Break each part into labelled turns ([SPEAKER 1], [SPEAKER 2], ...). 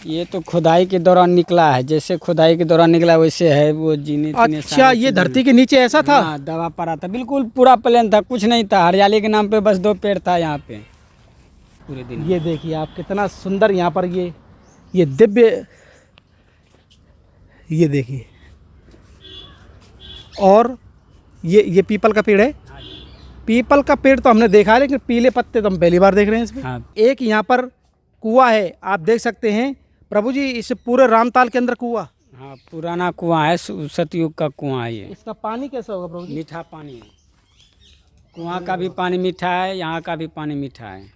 [SPEAKER 1] ये तो खुदाई के दौरान निकला है, जैसे खुदाई के दौरान निकला वैसे है वो जीने तीने
[SPEAKER 2] अच्छा,
[SPEAKER 1] सारे
[SPEAKER 2] ये
[SPEAKER 1] चीज़ें।
[SPEAKER 2] धरती के नीचे ऐसा था?
[SPEAKER 1] हाँ, दबा पड़ा था, बिल्कुल पूरा प्लेन था, कुछ नहीं था, हरियाली के नाम पे बस 2 पेड़ था यहाँ पे पूरे दिन।
[SPEAKER 2] ये देखिए आप, कितना सुंदर यहाँ पर ये दिव्य, ये देखिए। और ये पीपल का पेड़ है। पीपल का पेड़ तो हमने देखा है, लेकिन पीले पत्ते तो हम पहली बार देख रहे हैं इसमें।
[SPEAKER 1] हाँ।
[SPEAKER 2] एक यहाँ पर कुआं है, आप देख सकते हैं प्रभु जी, इस पूरे रामताल के अंदर कुआं।
[SPEAKER 1] हाँ, पुराना कुआं है, सतयुग का कुआं है ये।
[SPEAKER 2] इसका पानी कैसा होगा प्रभु जी?
[SPEAKER 1] मीठा पानी है, कुआं का भी पानी मीठा है, यहाँ का भी पानी मीठा है।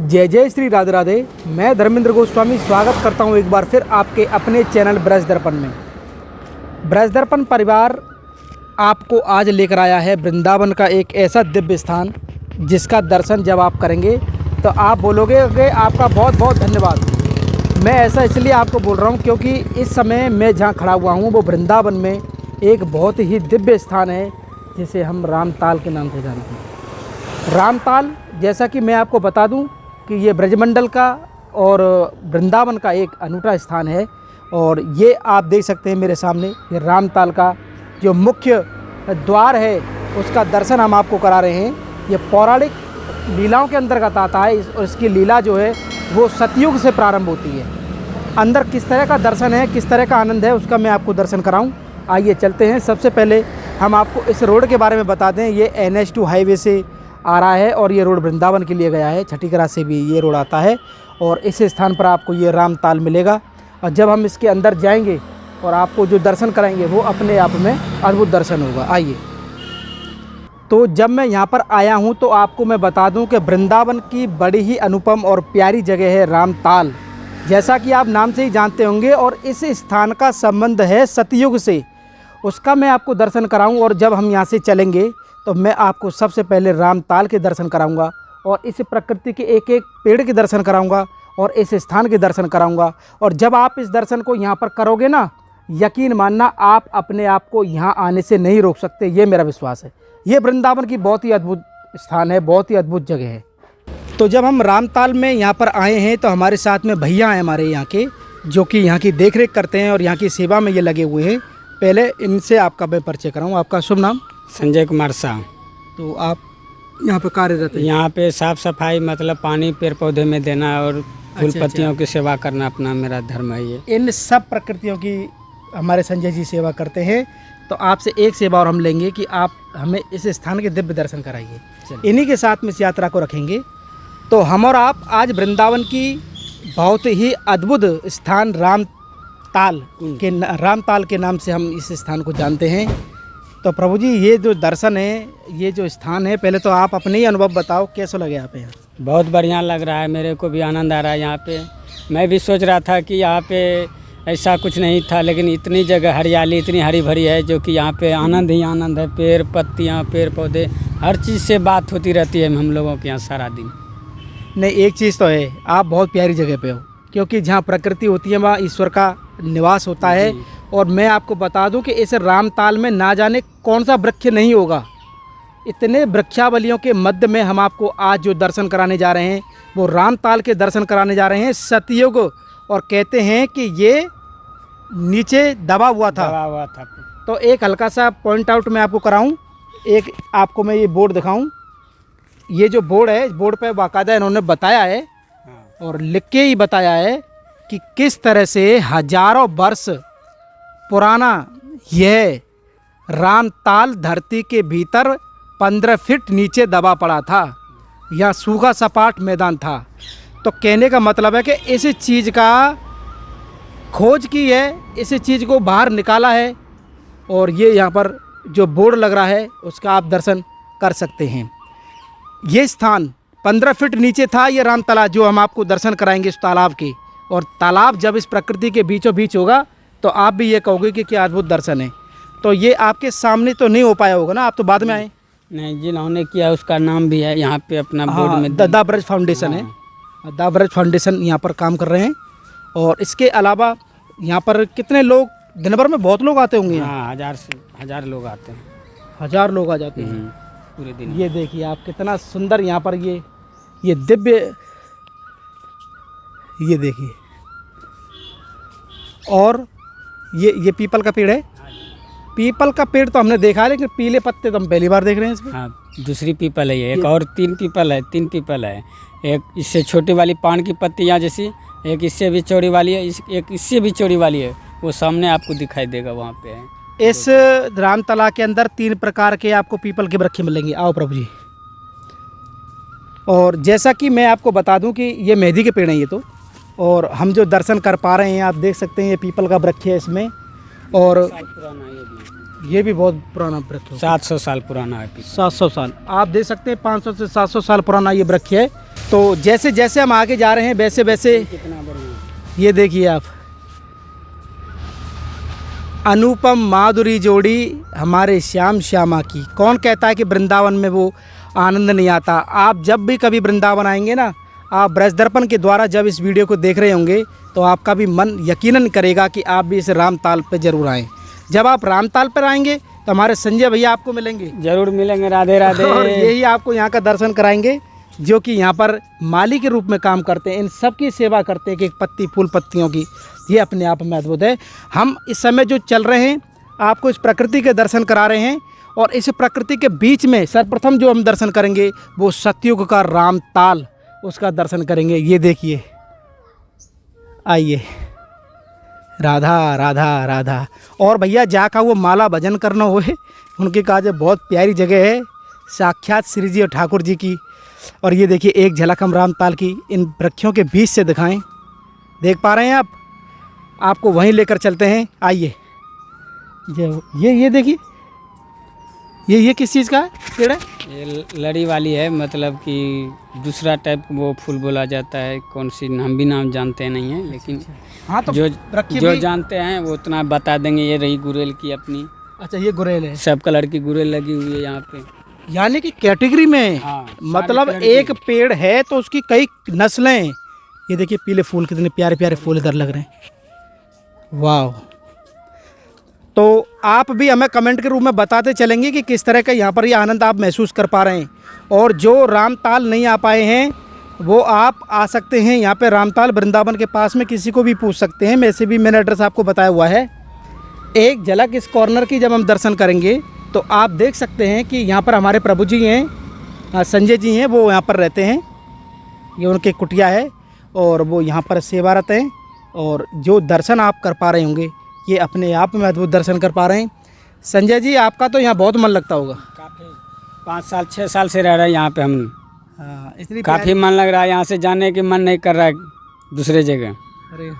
[SPEAKER 2] जय जय श्री राधे राधे। मैं धर्मेंद्र गोस्वामी स्वागत करता हूं एक बार फिर आपके अपने चैनल ब्रज दर्पण में। ब्रज दर्पण परिवार आपको आज लेकर आया है वृंदावन का एक ऐसा दिव्य स्थान जिसका दर्शन जब आप करेंगे तो आप बोलोगे कि आपका बहुत बहुत धन्यवाद। मैं ऐसा इसलिए आपको बोल रहा हूं क्योंकि इस समय मैं जहां खड़ा हुआ हूं वो वृंदावन में एक बहुत ही दिव्य स्थान है जिसे हम रामताल के नाम से जानते हैं। रामताल, जैसा कि मैं आपको बता दूं कि ये ब्रजमंडल का और वृंदावन का एक अनूठा स्थान है। और ये आप देख सकते हैं मेरे सामने, ये रामताल का जो मुख्य द्वार है उसका दर्शन हम आपको करा रहे हैं। ये पौराणिक लीलाओं के अंतर्गत आता है और इसकी लीला जो है वो सतयुग से प्रारंभ होती है। अंदर किस तरह का दर्शन है, किस तरह का आनंद है, उसका मैं आपको दर्शन कराऊं। आइए चलते हैं। सबसे पहले हम आपको इस रोड के बारे में बता दें। ये NH2 हाईवे से आ रहा है और ये रोड वृंदावन के लिए गया है। छठीकरा से भी ये रोड आता है और इस स्थान पर आपको ये रामताल मिलेगा। और जब हम इसके अंदर जाएंगे और आपको जो दर्शन कराएंगे वो अपने आप में अद्भुत दर्शन होगा। आइए। तो जब मैं यहाँ पर आया हूँ तो आपको मैं बता दूँ कि वृंदावन की बड़ी ही अनुपम और प्यारी जगह है रामताल, जैसा कि आप नाम से ही जानते होंगे। और इस स्थान का संबंध है सतयुग से, उसका मैं आपको दर्शन कराऊँ। और जब हम यहाँ से चलेंगे तो मैं आपको सबसे पहले रामताल के दर्शन कराऊंगा और इस प्रकृति के एक एक पेड़ के दर्शन कराऊंगा और इस स्थान के दर्शन कराऊंगा। और जब आप इस दर्शन को यहाँ पर करोगे ना, यकीन मानना आप अपने आप को यहाँ आने से नहीं रोक सकते, ये मेरा विश्वास है। ये वृंदावन की बहुत ही अद्भुत स्थान है, बहुत ही अद्भुत जगह है। तो जब हम रामताल में यहाँ पर आए हैं तो हमारे साथ में भैया हैं हमारे यहाँ के, जो कि यहाँ की देख रेख करते हैं और यहाँ की सेवा में ये लगे हुए हैं। पहले इनसे आपका मैं परिचय कराऊँ। आपका शुभ नाम?
[SPEAKER 1] संजय कुमार शाह।
[SPEAKER 2] तो आप यहाँ पे कार्यरत हैं?
[SPEAKER 1] यहाँ पे साफ सफाई, मतलब पानी पेड़ पौधे में देना और फूल पत्तियों की सेवा करना अपना मेरा धर्म है ये।
[SPEAKER 2] इन सब प्रकृतियों की हमारे संजय जी सेवा करते हैं। तो आपसे एक सेवा और हम लेंगे कि आप हमें इस स्थान के दिव्य दर्शन कराइए। इन्हीं के साथ में इस यात्रा को रखेंगे। तो हम और आप आज वृंदावन की बहुत ही अद्भुत स्थान रामताल के नाम से हम इस स्थान को जानते हैं। तो प्रभु जी, ये जो दर्शन है, ये जो स्थान है, पहले तो आप अपने ही अनुभव बताओ, कैसा लगे यहाँ पे?
[SPEAKER 1] बहुत बढ़िया लग रहा है, मेरे को भी आनंद आ रहा है यहाँ पे। मैं भी सोच रहा था कि यहाँ पे ऐसा कुछ नहीं था, लेकिन इतनी जगह हरियाली, इतनी हरी भरी है जो कि यहाँ पे आनंद ही आनंद है। पेड़ पत्तियाँ, पेड़ पौधे, हर चीज़ से बात होती रहती है हम लोगों के यहाँ सारा दिन।
[SPEAKER 2] नहीं, एक चीज़ तो है, आप बहुत प्यारी जगह पे हो, क्योंकि जहाँ प्रकृति होती है वहाँ ईश्वर का निवास होता है। और मैं आपको बता दूं कि इस रामताल में ना जाने कौन सा वृक्ष नहीं होगा। इतने वृक्षावलियों के मध्य में हम आपको आज जो दर्शन कराने जा रहे हैं वो रामताल के दर्शन कराने जा रहे हैं, सतयुग। और कहते हैं कि ये नीचे दबा हुआ था। तो एक हल्का सा पॉइंट आउट मैं आपको कराऊं। एक आपको मैं ये बोर्ड दिखाऊं। ये जो बोर्ड है, बोर्ड पे बाकायदा इन्होंने बताया है और लिख के ही बताया है कि किस तरह से हजारों वर्ष पुराना यह रामताल धरती के भीतर 15 फीट नीचे दबा पड़ा था। यह सूखा सपाट मैदान था। तो कहने का मतलब है कि इस चीज़ का खोज की है, इस चीज़ को बाहर निकाला है। और ये यहाँ पर जो बोर्ड लग रहा है उसका आप दर्शन कर सकते हैं। ये स्थान 15 फीट नीचे था, ये राम तालाब जो हम आपको दर्शन कराएंगे इस तालाब के। और तालाब जब इस प्रकृति के बीचों बीच होगा तो आप भी ये कहोगे कि क्या अद्भुत दर्शन है। तो ये आपके सामने तो नहीं हो पाया होगा ना, आप तो बाद में आए?
[SPEAKER 1] नहीं, जिन्होंने किया उसका नाम भी है यहाँ पे अपना बोर्ड में।
[SPEAKER 2] द ब्रज फाउंडेशन है, द ब्रज फाउंडेशन यहाँ पर काम कर रहे हैं। और इसके अलावा यहाँ पर कितने लोग दिन भर में बहुत लोग आते होंगे?
[SPEAKER 1] हाँ, 1000 लोग आते हैं।
[SPEAKER 2] 1000 लोग आ जाते हैं।
[SPEAKER 1] पूरे दिन।
[SPEAKER 2] ये देखिए आप कितना सुंदर यहाँ पर ये दिव्य, ये देखिए। और ये पीपल का पेड़ है। पीपल का पेड़ तो हमने देखा है, लेकिन पीले पत्ते तो हम पहली बार देख रहे हैं इसमें।
[SPEAKER 1] हाँ, दूसरी पीपल है ये। एक और 3 पीपल है। एक इससे छोटी वाली पान की पत्तियाँ जैसी, एक इससे भी चौड़ी वाली है, एक इससे भी चौड़ी वाली है। वो सामने आपको दिखाई देगा, वहाँ पे है।
[SPEAKER 2] इस रामतला के अंदर 3 प्रकार के आपको पीपल के वृक्ष मिलेंगे। आओ प्रभु जी। और जैसा कि मैं आपको बता दूं कि ये मेहंदी के पेड़ हैं ये तो, और हम जो दर्शन कर पा रहे हैं आप देख सकते हैं, ये पीपल का वृक्ष है इसमें। और ये भी बहुत पुराना वृक्ष है,
[SPEAKER 1] 700 साल पुराना है।
[SPEAKER 2] 700 साल आप देख सकते हैं, 500 से 700 साल पुराना ये वृक्ष है। तो जैसे जैसे हम आगे जा रहे हैं वैसे वैसे
[SPEAKER 1] कितना बढ़िया।
[SPEAKER 2] ये देखिए आप, अनुपम माधुरी जोड़ी हमारे श्याम श्यामा की। कौन कहता है कि वृंदावन में वो आनंद नहीं आता। आप जब भी कभी वृंदावन आएंगे ना, आप ब्रज दर्पण के द्वारा जब इस वीडियो को देख रहे होंगे तो आपका भी मन यकीनन करेगा कि आप भी इस रामताल पे ज़रूर आएँ। जब आप रामताल पर आएंगे तो हमारे संजय भैया आपको मिलेंगे,
[SPEAKER 1] जरूर मिलेंगे। राधे राधे।
[SPEAKER 2] और यही आपको यहाँ का दर्शन कराएंगे, जो कि यहाँ पर माली के रूप में काम करते हैं, इन सब की सेवा करते हैं कि एक पत्ती फूल पत्तियों की। ये अपने आप में अद्भुत है। हम इस समय जो चल रहे हैं आपको इस प्रकृति के दर्शन करा रहे हैं, और इस प्रकृति के बीच में सर्वप्रथम जो हम दर्शन करेंगे वो सतयुग का रामताल, उसका दर्शन करेंगे। ये देखिए, आइए। राधा राधा राधा। और भैया जाका वो माला भजन करना होए, उनके काज बहुत प्यारी जगह है, साक्षात श्री जी और ठाकुर जी की। और ये देखिए एक झलक हम रामताल की इन वृक्षों के बीच से दिखाएं। देख पा रहे हैं आप, आपको वहीं लेकर चलते हैं। आइए। ये देखिए, ये किस चीज़ का है पेड़ है?
[SPEAKER 1] ये लड़ी वाली है, मतलब कि दूसरा टाइप वो फूल बोला जाता है। कौन सी हम भी नाम जानते नहीं हैं, लेकिन
[SPEAKER 2] हाँ, तो
[SPEAKER 1] जो जानते हैं वो उतना बता देंगे। ये रही गुरेल की अपनी।
[SPEAKER 2] अच्छा, ये गुरेल है।
[SPEAKER 1] सब कलर की गुरेल लगी हुई है यहाँ पे,
[SPEAKER 2] यानी कि कैटेगरी में।
[SPEAKER 1] हाँ,
[SPEAKER 2] मतलब एक पेड़ है तो उसकी कई नस्लें। ये देखिए पीले फूल, कितने प्यारे प्यारे फूल इधर लग रहे हैं। वाह। तो आप भी हमें कमेंट के रूप में बताते चलेंगे कि किस तरह का यहाँ पर ये आनंद आप महसूस कर पा रहे हैं। और जो रामताल नहीं आ पाए हैं वो आप आ सकते हैं यहाँ पे रामताल वृंदावन के पास में, किसी को भी पूछ सकते हैं। वैसे भी मैंने एड्रेस आपको बताया हुआ है। एक झलक इस कॉर्नर की जब हम दर्शन करेंगे तो आप देख सकते हैं कि यहाँ पर हमारे प्रभु जी हैं, संजय जी हैं, वो यहाँ पर रहते हैं। ये उनके कुटिया है और वो यहाँ पर सेवारत हैं। और जो दर्शन आप कर पा रहे होंगे ये अपने आप में अद्भुत दर्शन कर पा रहे हैं। संजय जी आपका तो यहाँ बहुत मन लगता होगा।
[SPEAKER 1] काफ़ी 5 साल 6 साल से रह रहे हैं यहाँ पे हम।
[SPEAKER 2] हाँ, इतनी
[SPEAKER 1] काफ़ी मन लग रहा है। यहाँ से जाने की मन नहीं कर रहा है दूसरे जगह।
[SPEAKER 2] अरे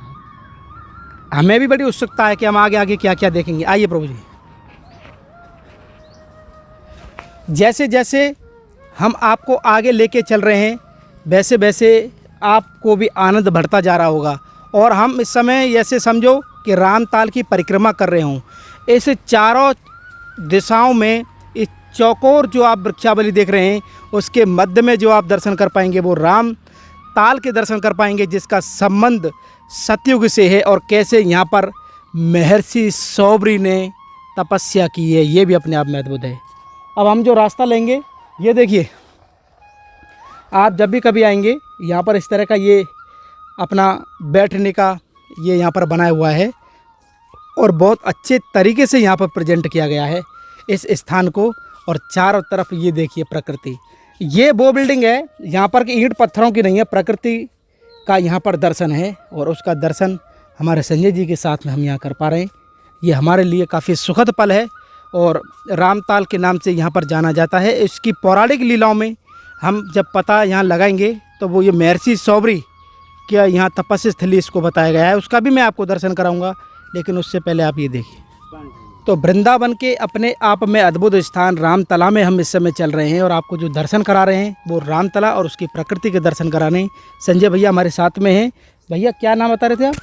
[SPEAKER 2] हमें भी बड़ी उत्सुकता है कि हम आगे आगे क्या क्या देखेंगे। आइए प्रभु जी। जैसे जैसे हम आपको आगे लेके चल रहे हैं वैसे वैसे आपको भी आनंद बढ़ता जा रहा होगा। और हम इस समय ऐसे समझो कि रामताल की परिक्रमा कर रहे हों। इस चारों दिशाओं में इस चौकोर जो आप वृक्षावली देख रहे हैं उसके मध्य में जो आप दर्शन कर पाएंगे वो रामताल के दर्शन कर पाएंगे, जिसका संबंध सतयुग से है। और कैसे यहाँ पर महर्षि सौबरी ने तपस्या की है, ये भी अपने आप में अद्भुत है। अब हम जो रास्ता लेंगे ये देखिए, आप जब भी कभी आएंगे यहाँ पर इस तरह का ये अपना बैठने का ये यहाँ पर बनाया हुआ है, और बहुत अच्छे तरीके से यहाँ पर प्रेजेंट किया गया है इस स्थान को। और चारों तरफ ये देखिए प्रकृति। ये वो बिल्डिंग है यहाँ पर कि ईंट पत्थरों की नहीं है, प्रकृति का यहाँ पर दर्शन है। और उसका दर्शन हमारे संजय जी के साथ में हम यहाँ कर पा रहे हैं। ये हमारे लिए काफ़ी सुखद पल है। और रामताल के नाम से यहाँ पर जाना जाता है। इसकी पौराणिक लीलाओं में हम जब पता यहाँ लगाएंगे तो वो ये महर्षि सौबरी क्या यहाँ तपस्या स्थली इसको बताया गया है, उसका भी मैं आपको दर्शन कराऊंगा। लेकिन उससे पहले आप ये देखिए, तो वृंदावन के अपने आप में अद्भुत स्थान रामतला में हम इस समय चल रहे हैं। और आपको जो दर्शन करा रहे हैं वो रामतला और उसकी प्रकृति के दर्शन कराने संजय भैया हमारे साथ में हैं। भैया क्या नाम बता रहे थे आप?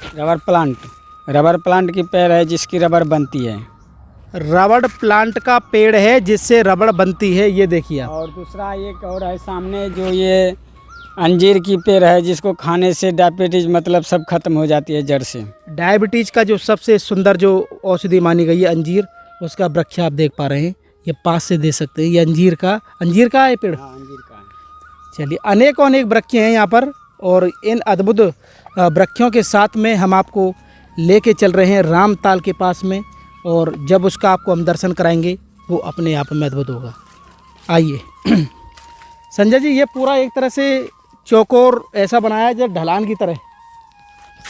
[SPEAKER 1] रबर प्लांट की पेड़ है जिसकी रबर बनती है।
[SPEAKER 2] रबड़ प्लांट का पेड़ है जिससे रबड़ बनती है, ये देखिए आप।
[SPEAKER 1] और दूसरा एक और है सामने, जो ये अंजीर की पेड़ है जिसको खाने से डायबिटीज मतलब सब खत्म हो जाती है जड़ से।
[SPEAKER 2] डायबिटीज का जो सबसे सुंदर जो औषधि मानी गई है अंजीर, उसका वृक्ष आप देख पा रहे हैं। ये पास से दे सकते हैं, ये अंजीर का है पेड़।
[SPEAKER 1] हाँ अंजीर का है।
[SPEAKER 2] चलिए, अनेकों अनेक वृक्ष हैं यहाँ पर, और इन अद्भुत वृक्षों के साथ में हम आपको लेके चल रहे हैं रामताल के पास में, और जब उसका आपको हम दर्शन कराएंगे वो अपने आप में अद्भुत होगा। आइए संजय जी, ये पूरा एक तरह से चौकोर ऐसा बनाया है जैसे ढलान की तरह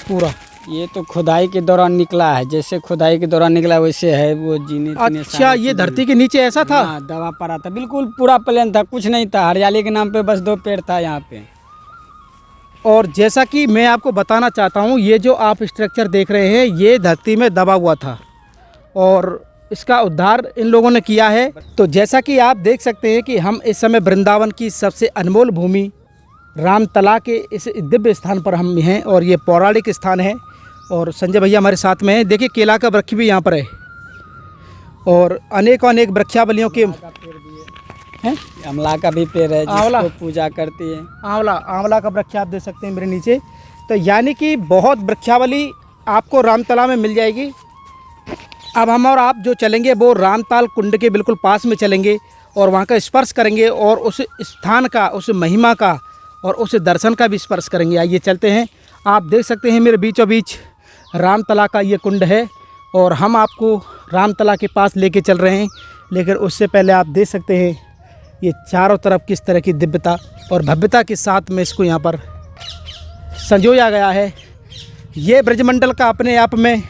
[SPEAKER 2] पूरा।
[SPEAKER 1] ये तो खुदाई के दौरान निकला है, जैसे खुदाई के दौरान निकला वैसे है वो जीने।
[SPEAKER 2] अच्छा, ये धरती के नीचे ऐसा था?
[SPEAKER 1] हाँ, दवा पड़ा था, बिल्कुल पूरा प्लेन था, कुछ नहीं था, हरियाली के नाम पे बस 2 पेड़ था यहाँ पे।
[SPEAKER 2] और जैसा कि मैं आपको बताना चाहता हूँ, ये जो आप स्ट्रक्चर देख रहे हैं ये धरती में दबा हुआ था और इसका उद्धार इन लोगों ने किया है। तो जैसा कि आप देख सकते हैं कि हम इस समय वृंदावन की सबसे अनमोल भूमि रामतला के इस दिव्य स्थान पर हम हैं, और ये पौराणिक स्थान है। और संजय भैया हमारे साथ में हैं। देखिए, केला का वृक्ष भी यहाँ पर है, और अनेक वृक्षावलियों के हैं।
[SPEAKER 1] आंवला का भी पेड़ है
[SPEAKER 2] आंवला
[SPEAKER 1] जिसको पूजा करती है।
[SPEAKER 2] आंवला का वृक्ष आप देख सकते हैं मेरे नीचे। तो यानी कि बहुत वृक्षावली आपको रामतला में मिल जाएगी। अब हम और आप जो चलेंगे वो रामताल कुंड के बिल्कुल पास में चलेंगे और वहाँ का स्पर्श करेंगे, और उस स्थान का, उस महिमा का और उस दर्शन का भी स्पर्श करेंगे। आइए चलते हैं। आप देख सकते हैं मेरे बीचों बीच रामतला का ये कुंड है, और हम आपको रामतला के पास लेके चल रहे हैं। लेकिन उससे पहले आप देख सकते हैं ये चारों तरफ किस तरह की दिव्यता और भव्यता के साथ में इसको यहाँ पर संजोया गया है। ये ब्रजमंडल का अपने आप में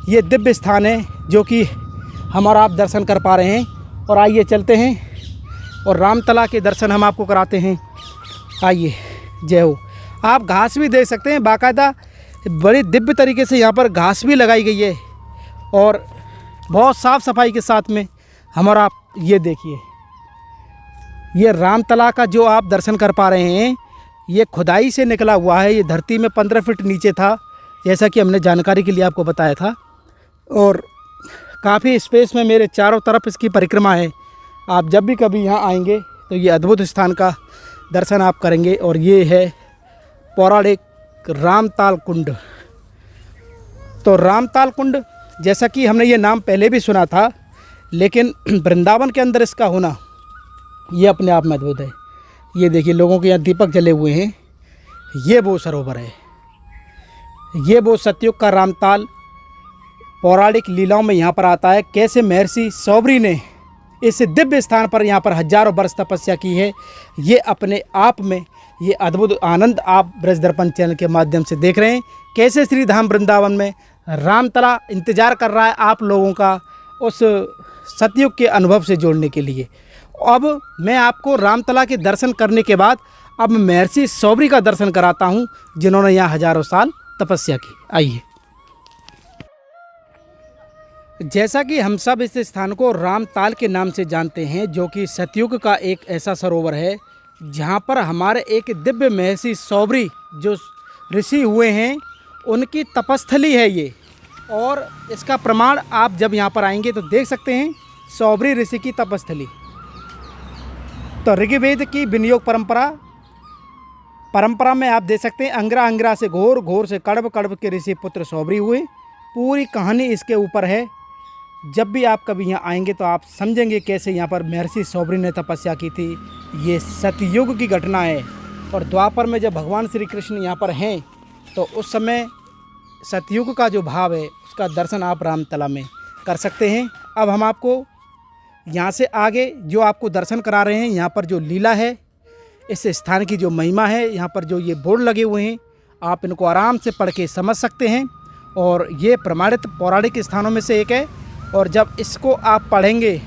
[SPEAKER 2] ये दिव्य स्थान है जो कि हम और आप दर्शन कर पा रहे हैं। और आइए चलते हैं और रामतला के दर्शन हम आपको कराते हैं। आइए, जय हो। आप घास भी देख सकते हैं, बाकायदा बड़ी दिव्य तरीके से यहाँ पर घास भी लगाई गई है, और बहुत साफ़ सफाई के साथ में हम और आप ये देखिए, ये रामतला का जो आप दर्शन कर पा रहे हैं ये खुदाई से निकला हुआ है। ये धरती में 15 फीट नीचे था, जैसा कि हमने जानकारी के लिए आपको बताया था, और काफ़ी स्पेस में मेरे चारों तरफ इसकी परिक्रमा है। आप जब भी कभी यहाँ आएंगे तो ये अद्भुत स्थान का दर्शन आप करेंगे। और ये है पौराणिक रामताल कुंड। तो रामताल कुंड, जैसा कि हमने ये नाम पहले भी सुना था, लेकिन वृंदावन के अंदर इसका होना ये अपने आप में अद्भुत है। ये देखिए, लोगों के यहाँ दीपक जले हुए हैं। ये वो सरोवर है, ये वो सतयुग का रामताल पौराणिक लीलाओं में यहाँ पर आता है। कैसे महर्षि सौबरी ने इस दिव्य स्थान पर यहाँ पर हजारों वर्ष तपस्या की है, ये अपने आप में ये अद्भुत आनंद आप ब्रज दर्पण चैनल के माध्यम से देख रहे हैं। कैसे श्री धाम वृंदावन में रामतला इंतज़ार कर रहा है आप लोगों का उस सतयुग के अनुभव से जोड़ने के लिए। अब मैं आपको रामतला के दर्शन करने के बाद अब महर्षि सौबरी का दर्शन कराता हूँ, जिन्होंने यहाँ हजारों साल तपस्या की। आइए। जैसा कि हम सब इस स्थान को रामताल के नाम से जानते हैं, जो कि सतयुग का एक ऐसा सरोवर है जहाँ पर हमारे एक दिव्य महर्षि सौबरी जो ऋषि हुए हैं उनकी तपस्थली है ये। और इसका प्रमाण आप जब यहाँ पर आएंगे तो देख सकते हैं, सौबरी ऋषि की तपस्थली। तो ऋग्वेद की विनियोग परंपरा में आप देख सकते हैं, अंग्रा अंग्रा से घोर, घोर से कड़ब, कड़ब के ऋषि पुत्र सौबरी हुए। पूरी कहानी इसके ऊपर है। जब भी आप कभी यहाँ आएंगे तो आप समझेंगे कैसे यहाँ पर महर्षि सौबरी ने तपस्या की थी। ये सतयुग की घटना है। और द्वापर में जब भगवान श्री कृष्ण यहाँ पर हैं तो उस समय सतयुग का जो भाव है उसका दर्शन आप रामतला में कर सकते हैं। अब हम आपको यहाँ से आगे जो आपको दर्शन करा रहे हैं, यहाँ पर जो लीला है, इस स्थान की जो महिमा है, यहाँ पर जो ये बोर्ड लगे हुए हैं, आप इनको आराम से पढ़ के समझ सकते हैं। और ये प्रमाणित पौराणिक स्थानों में से एक है। और जब इसको आप पढ़ेंगे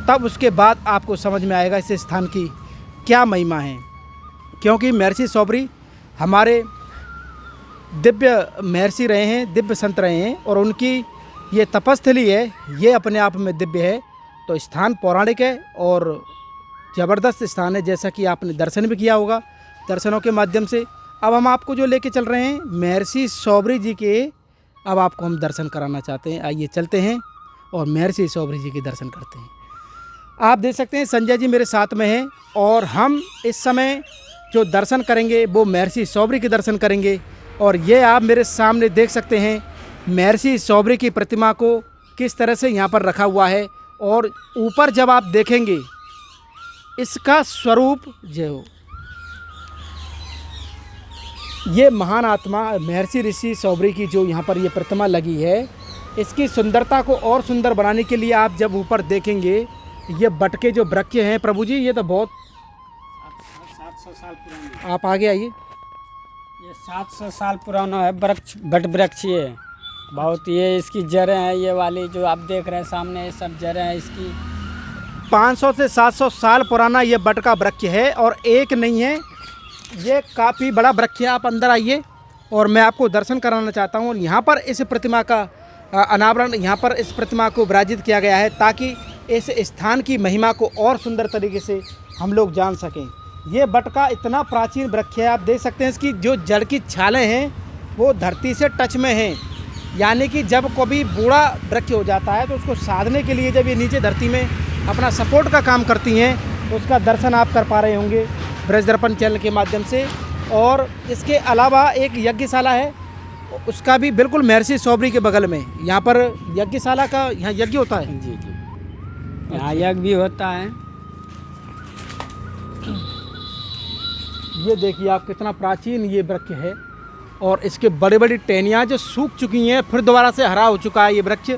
[SPEAKER 2] तब उसके बाद आपको समझ में आएगा इस स्थान की क्या महिमा है। क्योंकि महर्षि सौबरी हमारे दिव्य महर्षि रहे हैं, दिव्य संत रहे हैं, और उनकी ये तपस्थली है, ये अपने आप में दिव्य है। तो स्थान पौराणिक है और ज़बरदस्त स्थान है, जैसा कि आपने दर्शन भी किया होगा दर्शनों के माध्यम से। अब हम आपको जो लेके चल रहे हैं महर्षि सौबरी जी के, अब आपको हम दर्शन कराना चाहते हैं। आइए चलते हैं और महर्षि सौबरी जी के दर्शन करते हैं। आप देख सकते हैं संजय जी मेरे साथ में हैं, और हम इस समय जो दर्शन करेंगे वो महर्षि सौबरी के दर्शन करेंगे। और ये आप मेरे सामने देख सकते हैं महर्षि सौबरी की प्रतिमा को किस तरह से यहाँ पर रखा हुआ है, और ऊपर जब आप देखेंगे इसका स्वरूप जय हो। ये महान आत्मा महर्षि ऋषि सौबरी की जो यहाँ पर ये प्रतिमा लगी है, इसकी सुंदरता को और सुंदर बनाने के लिए आप जब ऊपर देखेंगे ये बट के जो वृक्ष हैं प्रभु जी, ये तो बहुत
[SPEAKER 1] 700 साल पुराना।
[SPEAKER 2] आप आगे आइए।
[SPEAKER 1] ये 700 साल पुराना है वृक्ष, बट वृक्ष ये बहुत, ये इसकी जड़ें हैं, ये वाली जो आप देख रहे हैं सामने, ये सब जड़ें हैं इसकी।
[SPEAKER 2] 500 से 700 साल पुराना ये बट का वृक्ष है और एक नहीं है, ये काफ़ी बड़ा वृक्ष है। आप अंदर आइए और मैं आपको दर्शन कराना चाहता हूँ। यहाँ पर इस प्रतिमा का अनावरण, यहाँ पर इस प्रतिमा को विराजित किया गया है ताकि इस स्थान की महिमा को और सुंदर तरीके से हम लोग जान सकें। ये बट का इतना प्राचीन वृक्ष है, आप देख सकते हैं इसकी जो जड़ की छालें हैं वो धरती से टच में हैं, यानी कि जब कभी बूढ़ा वृक्ष हो जाता है तो उसको साधने के लिए जब ये नीचे धरती में अपना सपोर्ट का काम करती हैं तो उसका दर्शन आप कर पा रहे होंगे ब्रज दर्पण चैनल के माध्यम से। और इसके अलावा एक यज्ञशाला है, उसका भी बिल्कुल महर्षि सौबरी के बगल में। यहाँ पर यज्ञशाला का यहाँ यज्ञ होता है।
[SPEAKER 1] जी जी, यहाँ यज्ञ भी होता है।
[SPEAKER 2] ये देखिए आप कितना प्राचीन ये वृक्ष है और इसके बड़ी बड़ी टहनियाँ जो सूख चुकी हैं, फिर दोबारा से हरा हो चुका है ये वृक्ष।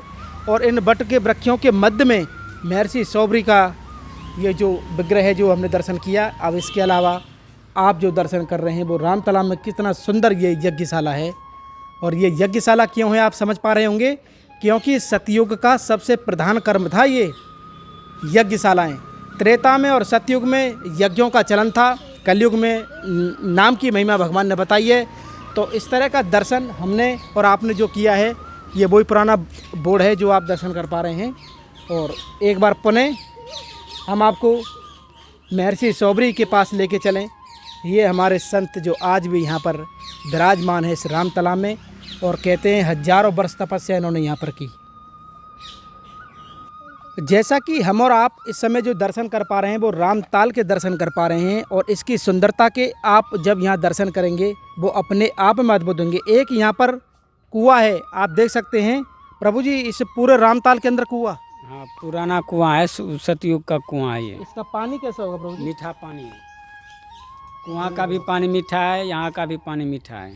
[SPEAKER 2] और इन बट के वृक्षों के मध्य में महर्षि सौबरी का ये जो विग्रह है जो हमने दर्शन किया। अब इसके अलावा आप जो दर्शन कर रहे हैं वो राम तालाब में कितना सुंदर ये यज्ञशाला है। और ये यज्ञशाला क्यों है आप समझ पा रहे होंगे, क्योंकि सतयुग का सबसे प्रधान कर्म था ये यज्ञशालाएँ। त्रेता में और सतयुग में यज्ञों का चलन था, कलयुग में नाम की महिमा भगवान ने बताई है। तो इस तरह का दर्शन हमने और आपने जो किया है, ये वही पुराना बोर्ड है जो आप दर्शन कर पा रहे हैं। और एक बार पुनः हम आपको महर्षि सौबरी के पास लेके चलें। ये हमारे संत जो आज भी यहाँ पर विराजमान है इस राम तालाब में, और कहते हैं हजारों वर्ष तपस्या इन्होंने यहाँ पर की। जैसा कि हम और आप इस समय जो दर्शन कर पा रहे हैं वो रामताल के दर्शन कर पा रहे हैं, और इसकी सुंदरता के आप जब यहाँ दर्शन करेंगे वो अपने आप में अद्भुत होंगे। एक यहाँ पर कुआं है, आप देख सकते हैं प्रभु जी, इस पूरे रामताल के अंदर कुआं।
[SPEAKER 1] हाँ, पुराना कुआं है, सतयुग का कुआं है ये।
[SPEAKER 2] इसका पानी कैसा होगा प्रभु जी?
[SPEAKER 1] मीठा पानी है, कुआं का भी पानी मीठा है, यहाँ का भी पानी मीठा है।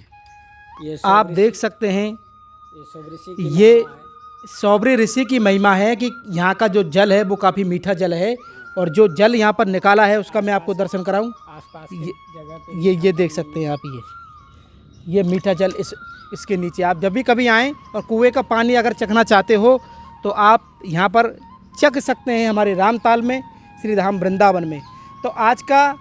[SPEAKER 1] ये
[SPEAKER 2] आप देख सकते हैं
[SPEAKER 1] ये सौबरी ऋषि की
[SPEAKER 2] ये
[SPEAKER 1] महिमा है।
[SPEAKER 2] सौबरी ऋषि की महिमा है कि यहाँ का जो जल है वो काफ़ी मीठा जल है, और जो जल यहाँ पर निकाला है उसका मैं आपको दर्शन कराऊं।
[SPEAKER 1] आसपास की जगह पे
[SPEAKER 2] ये देख सकते हैं आप, ये मीठा जल इसके नीचे। आप जब भी कभी आएँ और कुएं का पानी अगर चखना चाहते हो तो आप यहाँ पर चख सकते हैं हमारे रामताल में, श्री धाम वृंदावन में। तो आज का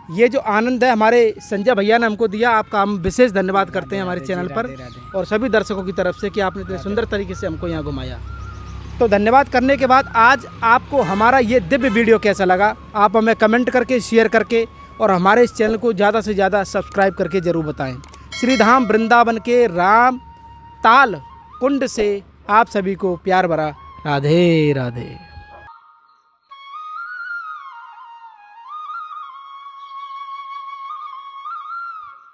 [SPEAKER 2] ये जो आनंद है हमारे संजय भैया ने हमको दिया, आपका हम विशेष धन्यवाद करते हैं हमारे चैनल पर और सभी दर्शकों की तरफ से कि आपने इतने सुंदर तरीके से हमको यहाँ घुमाया। तो धन्यवाद करने के बाद आज आपको हमारा ये दिव्य वीडियो कैसा लगा आप हमें कमेंट करके, शेयर करके और हमारे इस चैनल को ज़्यादा से ज़्यादा सब्सक्राइब करके ज़रूर बताएं। श्री धाम वृंदावन के राम ताल कुंड से आप सभी को प्यार भरा राधे राधे।